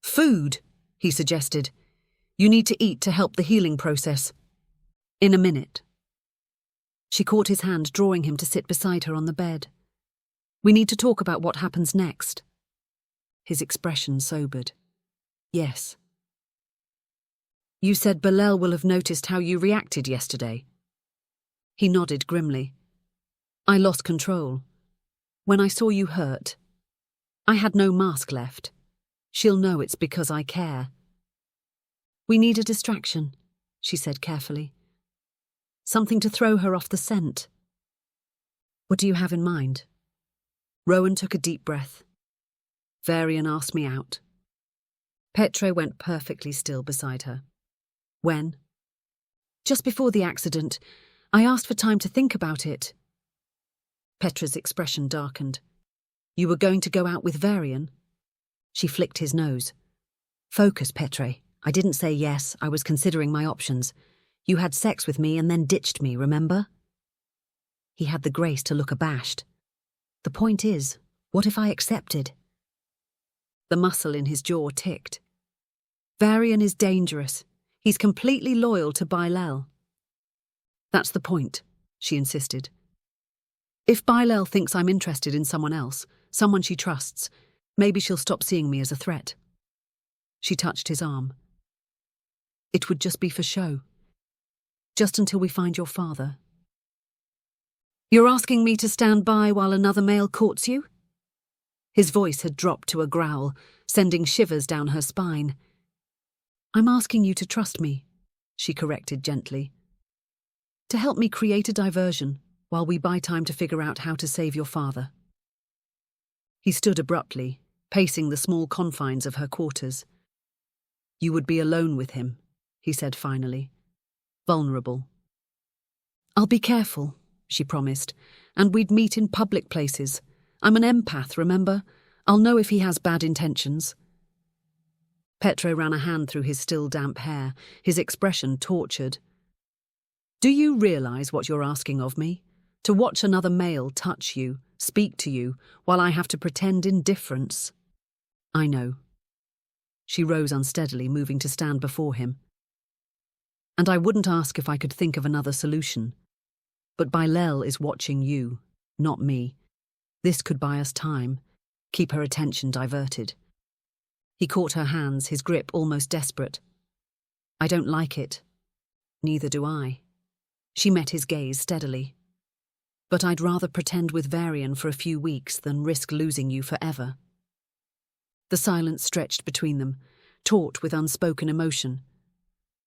"Food," he suggested. "You need to eat to help the healing process." "In a minute." She caught his hand, drawing him to sit beside her on the bed. "We need to talk about what happens next." His expression sobered. "Yes." "You said Bylelle will have noticed how you reacted yesterday." He nodded grimly. "I lost control. When I saw you hurt, I had no mask left. She'll know it's because I care." "We need a distraction," she said carefully. "Something to throw her off the scent." "What do you have in mind?" Rowen took a deep breath. "Varian asked me out." Petre went perfectly still beside her. "When?" "Just before the accident. I asked for time to think about it." Petre's expression darkened. "You were going to go out with Varian?" She flicked his nose. "Focus, Petre. I didn't say yes, I was considering my options. You had sex with me and then ditched me, remember?" He had the grace to look abashed. "The point is, what if I accepted?" The muscle in his jaw ticked. "Varian is dangerous. He's completely loyal to Bylelle." "That's the point," she insisted. "If Bylelle thinks I'm interested in someone else, someone she trusts, maybe she'll stop seeing me as a threat." She touched his arm. "It would just be for show. Just until we find your father." "You're asking me to stand by while another male courts you?" His voice had dropped to a growl, sending shivers down her spine. "I'm asking you to trust me," she corrected gently. "To help me create a diversion while we buy time to figure out how to save your father." He stood abruptly, pacing the small confines of her quarters. "You would be alone with him," he said finally. "Vulnerable." "I'll be careful," she promised, "and we'd meet in public places. I'm an empath, remember? I'll know if he has bad intentions." Petre ran a hand through his still damp hair, his expression tortured. "Do you realize what you're asking of me? To watch another male touch you, speak to you, while I have to pretend indifference?" "I know." She rose unsteadily, moving to stand before him. "And I wouldn't ask if I could think of another solution. But Bylelle is watching you, not me. This could buy us time, keep her attention diverted." He caught her hands, his grip almost desperate. "I don't like it. Neither do I." She met his gaze steadily. "But I'd rather pretend with Varian for a few weeks than risk losing you forever." The silence stretched between them, taut with unspoken emotion.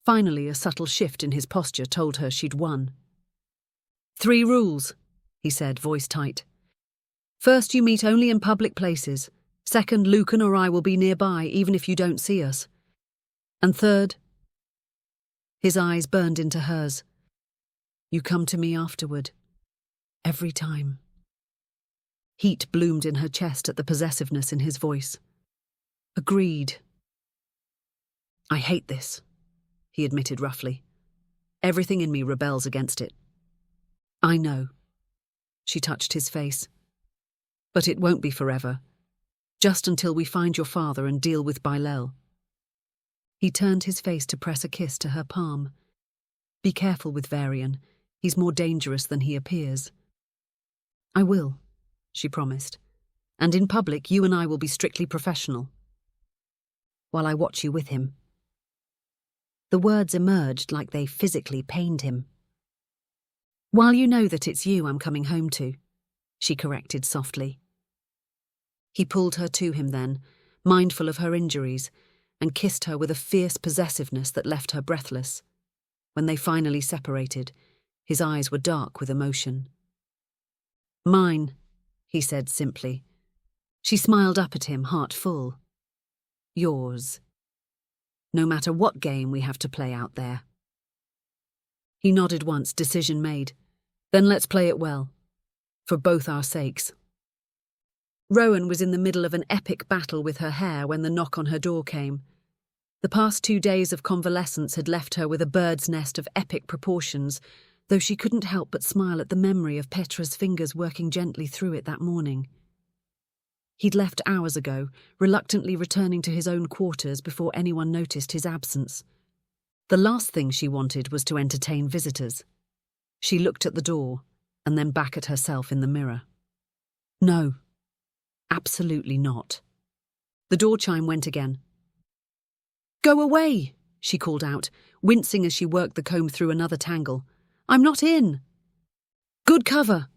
Finally, a subtle shift in his posture told her she'd won. "3 rules," he said, voice tight. "First, you meet only in public places. Second, Lucan or I will be nearby, even if you don't see us. And third—" His eyes burned into hers. "You come to me afterward. Every time." Heat bloomed in her chest at the possessiveness in his voice. "Agreed." "I hate this," he admitted roughly. "Everything in me rebels against it." "I know." She touched his face. "But it won't be forever. Just until we find your father and deal with Bylelle." He turned his face to press a kiss to her palm. "Be careful with Varian. He's more dangerous than he appears." "I will," she promised. "And in public, you and I will be strictly professional. While I watch you with him." The words emerged like they physically pained him. "While you know that it's you I'm coming home to," she corrected softly. He pulled her to him then, mindful of her injuries, and kissed her with a fierce possessiveness that left her breathless. When they finally separated, his eyes were dark with emotion. Mine, he said simply. She smiled up at him, heart full. Yours. No matter what game we have to play out there. He nodded once, decision made. Then let's play it well. For both our sakes. Rowen was in the middle of an epic battle with her hair when the knock on her door came. The past 2 days of convalescence had left her with a bird's nest of epic proportions, though she couldn't help but smile at the memory of Petra's fingers working gently through it that morning. He'd left hours ago, reluctantly returning to his own quarters before anyone noticed his absence. The last thing she wanted was to entertain visitors. She looked at the door, and then back at herself in the mirror. No. Absolutely not. The door chime went again. Go away, she called out, wincing as she worked the comb through another tangle. I'm not in. Good cover.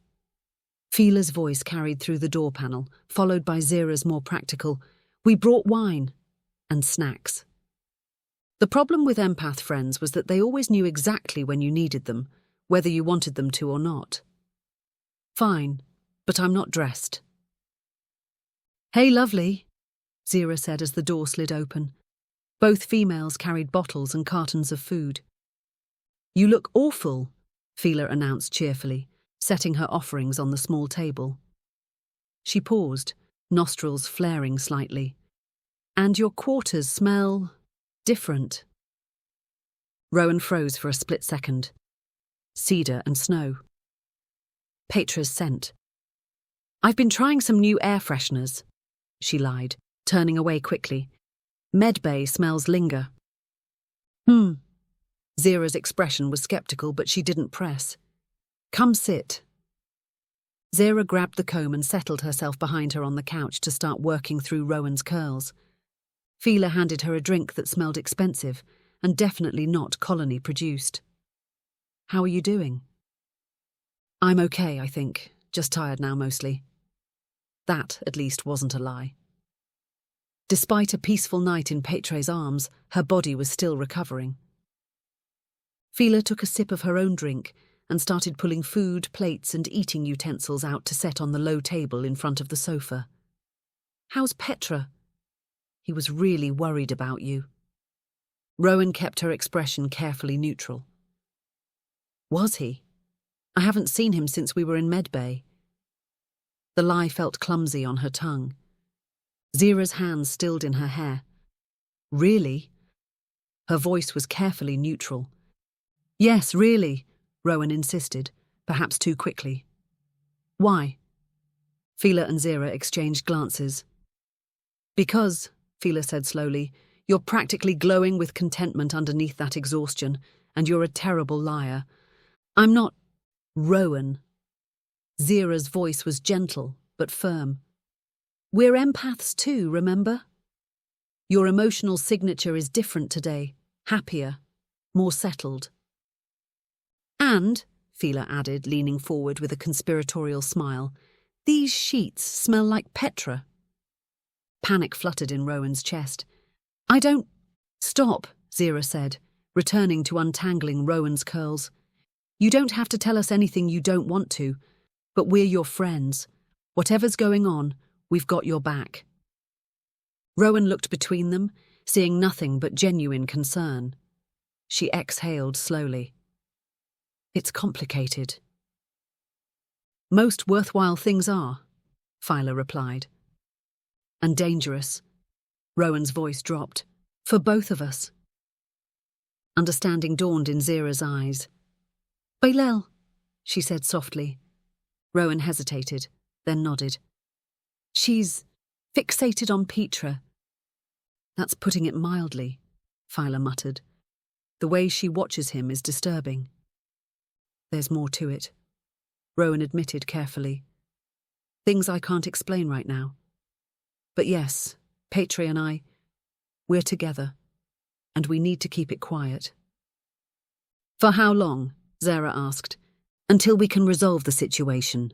Fila's voice carried through the door panel, followed by Zira's more practical, we brought wine and snacks. The problem with empath friends was that they always knew exactly when you needed them, whether you wanted them to or not. Fine, but I'm not dressed. Hey, lovely, Zira said as the door slid open. Both females carried bottles and cartons of food. You look awful, Fila announced cheerfully, setting her offerings on the small table. She paused, nostrils flaring slightly. And your quarters smell different. Rowen froze for a split second. Cedar and snow. Petra's scent. I've been trying some new air fresheners, she lied, turning away quickly. Medbay smells linger. Zira's expression was skeptical, but she didn't press. Come sit. Zira grabbed the comb and settled herself behind her on the couch to start working through Rowen's curls. Fila handed her a drink that smelled expensive and definitely not colony-produced. How are you doing? I'm okay, I think. Just tired now, mostly. That, at least, wasn't a lie. Despite a peaceful night in Petre-'s arms, her body was still recovering. Fila took a sip of her own drink and started pulling food, plates and eating utensils out to set on the low table in front of the sofa. How's Petre? He was really worried about you. Rowen kept her expression carefully neutral. Was he? I haven't seen him since we were in Medbay. The lie felt clumsy on her tongue. Zira's hands stilled in her hair. Really? Her voice was carefully neutral. Yes, really, Rowen insisted, perhaps too quickly. Why? Fila and Zira exchanged glances. Because, Fila said slowly, you're practically glowing with contentment underneath that exhaustion, and you're a terrible liar. I'm not Rowen. Zira's voice was gentle, but firm. We're empaths too, remember? Your emotional signature is different today, happier, more settled. And, Fila added, leaning forward with a conspiratorial smile, these sheets smell like Petre. Panic fluttered in Rowen's chest. I don't... Stop, Zira said, returning to untangling Rowen's curls. You don't have to tell us anything you don't want to, but we're your friends. Whatever's going on, we've got your back. Rowen looked between them, seeing nothing but genuine concern. She exhaled slowly. It's complicated. Most worthwhile things are, Fila replied. And dangerous. Rowen's voice dropped. For both of us. Understanding dawned in Zira's eyes. Bylelle, she said softly. Rowen hesitated, then nodded. She's fixated on Petre. That's putting it mildly, Fila muttered. The way she watches him is disturbing. There's more to it, Rowen admitted carefully. Things I can't explain right now. But yes, Petre and I, we're together, and we need to keep it quiet. For how long? Zira asked. Until we can resolve the situation.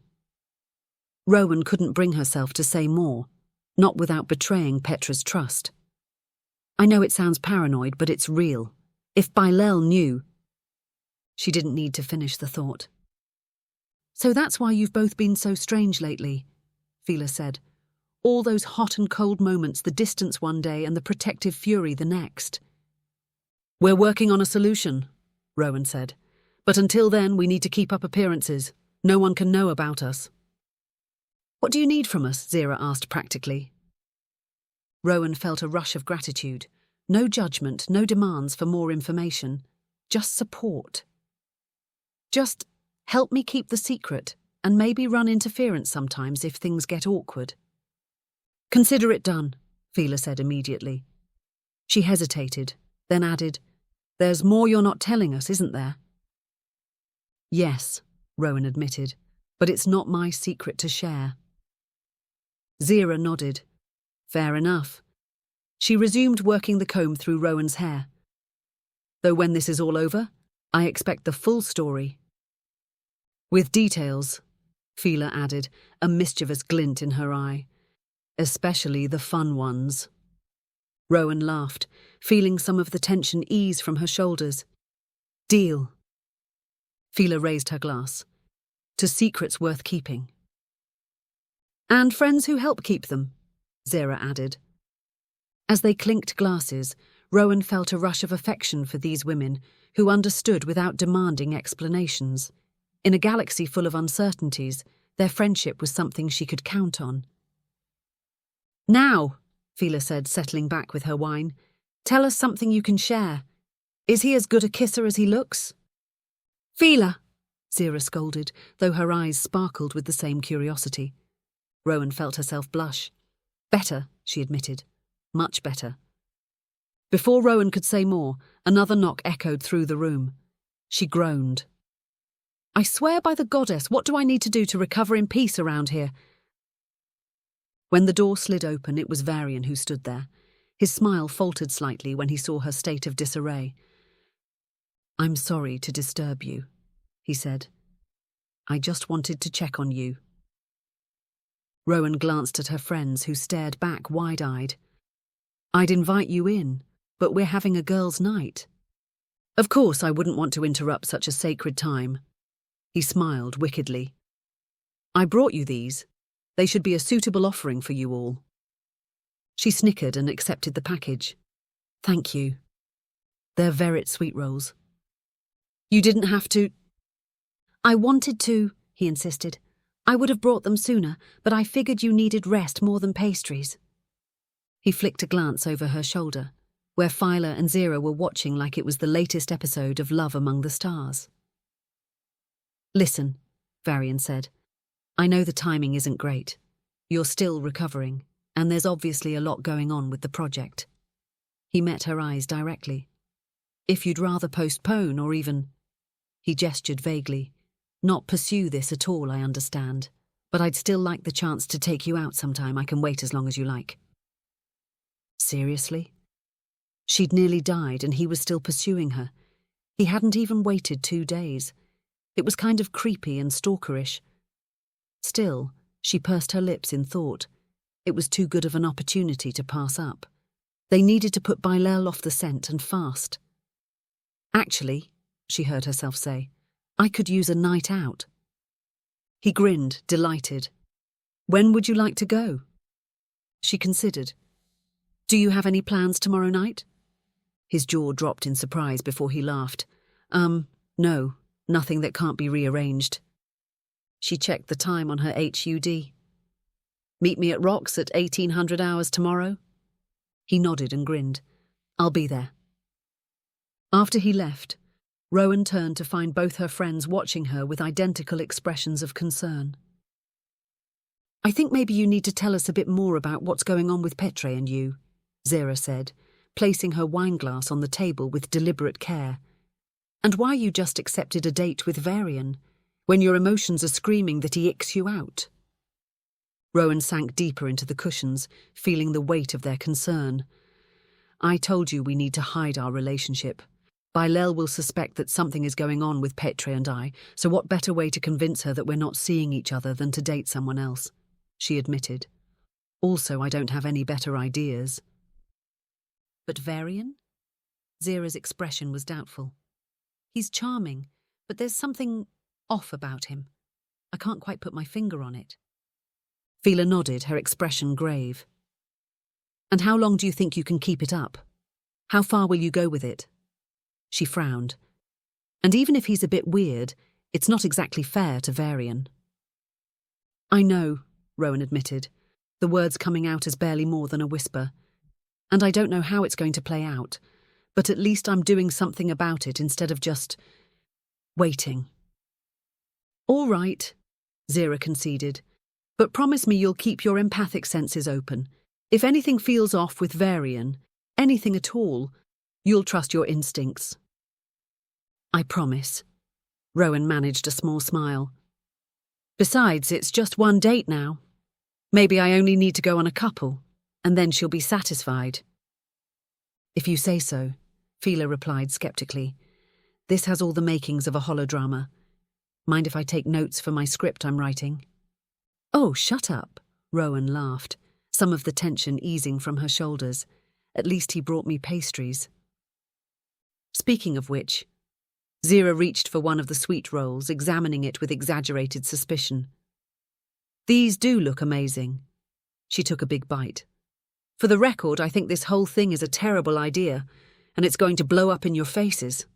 Rowen couldn't bring herself to say more, not without betraying Petra's trust. I know it sounds paranoid, but it's real. If Bylelle knew... She didn't need to finish the thought. So that's why you've both been so strange lately, Fila said. All those hot and cold moments, the distance one day and the protective fury the next. We're working on a solution, Rowen said. But until then, we need to keep up appearances. No one can know about us. What do you need from us? Zira asked practically. Rowen felt a rush of gratitude. No judgment, no demands for more information. Just support. Just help me keep the secret and maybe run interference sometimes if things get awkward. Consider it done, Fila said immediately. She hesitated, then added, There's more you're not telling us, isn't there? Yes, Rowen admitted, but it's not my secret to share. Zira nodded. Fair enough. She resumed working the comb through Rowen's hair. Though when this is all over, I expect the full story. With details, Fila added, a mischievous glint in her eye. Especially the fun ones. Rowen laughed, feeling some of the tension ease from her shoulders. Deal. Fila raised her glass. To secrets worth keeping. And friends who help keep them, Zira added. As they clinked glasses, Rowen felt a rush of affection for these women who understood without demanding explanations. In a galaxy full of uncertainties, their friendship was something she could count on. Now, Fila said, settling back with her wine, tell us something you can share. Is he as good a kisser as he looks? Fila, Zira scolded, though her eyes sparkled with the same curiosity. Rowen felt herself blush. Better, she admitted. Much better. Before Rowen could say more, another knock echoed through the room. She groaned. I swear by the goddess, what do I need to do to recover in peace around here? When the door slid open, it was Varian who stood there. His smile faltered slightly when he saw her state of disarray. I'm sorry to disturb you, he said. I just wanted to check on you. Rowen glanced at her friends, who stared back wide-eyed. I'd invite you in, but we're having a girls' night. Of course I wouldn't want to interrupt such a sacred time. He smiled wickedly. I brought you these. They should be a suitable offering for you all. She snickered and accepted the package. Thank you. They're Verit sweet rolls. You didn't have to. I wanted to, he insisted. I would have brought them sooner, but I figured you needed rest more than pastries. He flicked a glance over her shoulder, where Fila and Zira were watching like it was the latest episode of Love Among the Stars. Listen, Varian said. I know the timing isn't great. You're still recovering, and there's obviously a lot going on with the project. He met her eyes directly. If you'd rather postpone or even... He gestured vaguely. Not pursue this at all, I understand. But I'd still like the chance to take you out sometime. I can wait as long as you like. Seriously? She'd nearly died and he was still pursuing her. He hadn't even waited 2 days. It was kind of creepy and stalkerish. Still, she pursed her lips in thought. It was too good of an opportunity to pass up. They needed to put Bylelle off the scent and fast. Actually, she heard herself say, I could use a night out. He grinned, delighted. When would you like to go? She considered. Do you have any plans tomorrow night? His jaw dropped in surprise before he laughed. No, nothing that can't be rearranged. She checked the time on her HUD. Meet me at Rocks at 1800 hours tomorrow? He nodded and grinned. I'll be there. After he left, Rowen turned to find both her friends watching her with identical expressions of concern. I think maybe you need to tell us a bit more about what's going on with Petre and you, Zira said, placing her wineglass on the table with deliberate care. And why you just accepted a date with Varian, when your emotions are screaming that he icks you out. Rowen sank deeper into the cushions, feeling the weight of their concern. I told you we need to hide our relationship. Bylelle will suspect that something is going on with Petre and I, so what better way to convince her that we're not seeing each other than to date someone else, she admitted. Also, I don't have any better ideas. But Varian? Zira's expression was doubtful. He's charming, but there's something off about him. I can't quite put my finger on it. Fila nodded, her expression grave. And how long do you think you can keep it up? How far will you go with it? She frowned. And even if he's a bit weird, it's not exactly fair to Varian. I know, Rowen admitted, the words coming out as barely more than a whisper. And I don't know how it's going to play out, but at least I'm doing something about it instead of just waiting. All right, Zira conceded, but promise me you'll keep your empathic senses open. If anything feels off with Varian, anything at all, you'll trust your instincts. I promise. Rowen managed a small smile. Besides, it's just one date now. Maybe I only need to go on a couple, and then she'll be satisfied. If you say so, Fila replied skeptically. This has all the makings of a holodrama. Mind if I take notes for my script I'm writing? Oh, shut up, Rowen laughed, some of the tension easing from her shoulders. At least he brought me pastries. Speaking of which, Zira reached for one of the sweet rolls, examining it with exaggerated suspicion. These do look amazing. She took a big bite. For the record, I think this whole thing is a terrible idea, and it's going to blow up in your faces.